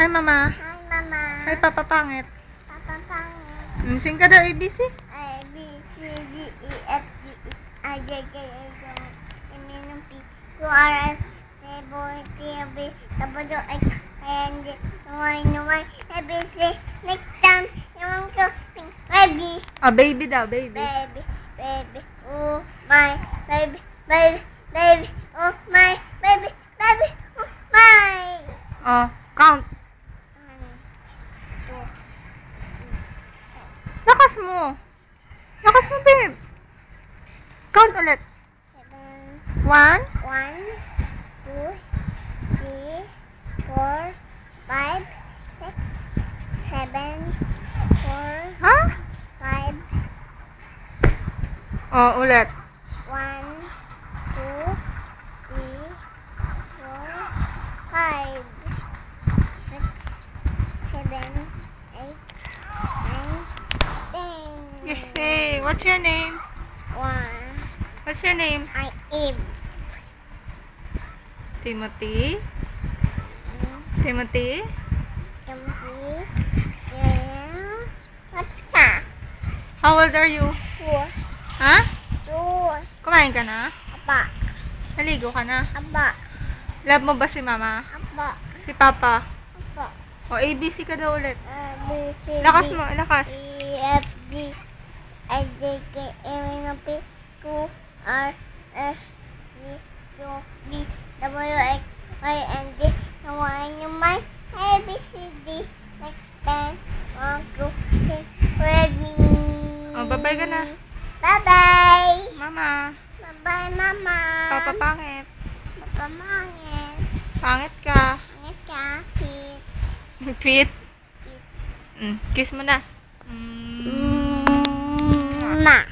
Hi, Mama. Hi, Mama. Hi, Papa Pangit. Papa Pangit. Sing ka daw, ABC. A, B, C, D, E, F, G, H, I, J, K, L, M, N, P, Q, R, S, T, U, V, W, X, Y, and Z, Y, A, B, C. Next time, you want to sing baby. Baby daw, baby. Baby, baby, oh my, baby, baby, baby, oh my, baby, baby, oh my. Count. Lakas mo. Lakas mo, babe. Count ulit. 1, 1, 2, 3, 4, 5, 6, 7, 4, ha? 5, Ulit. 1, 2, 3, 4, 5, 6, 7, 8, 9, 10. Yay! What's your name? 1. What's your name? I am. Timothy. Timothy? What's that? How old are you? 2. Ha? 2. Kumain ka na? Apa. Naligo ka na? Apa. Love mo ba si Mama? Apa. Si Papa? Apa. ABC ka daw ulit. B, C, Lakas D, mo, lakas. E, F, G, H, J, K, L, M, P, Q, R, S, T, U, V, W, X, Y, and Z. Y, A, B, C, D. Next time, 1, 2, 3, ready. Bye-bye ka na. Bye-bye. Mama. Bye-bye, Mama. Papa Pangit. Papa Mangit. Pangit ka. Pangit ka. Pit. Repeat. Kiss mo na. Ma.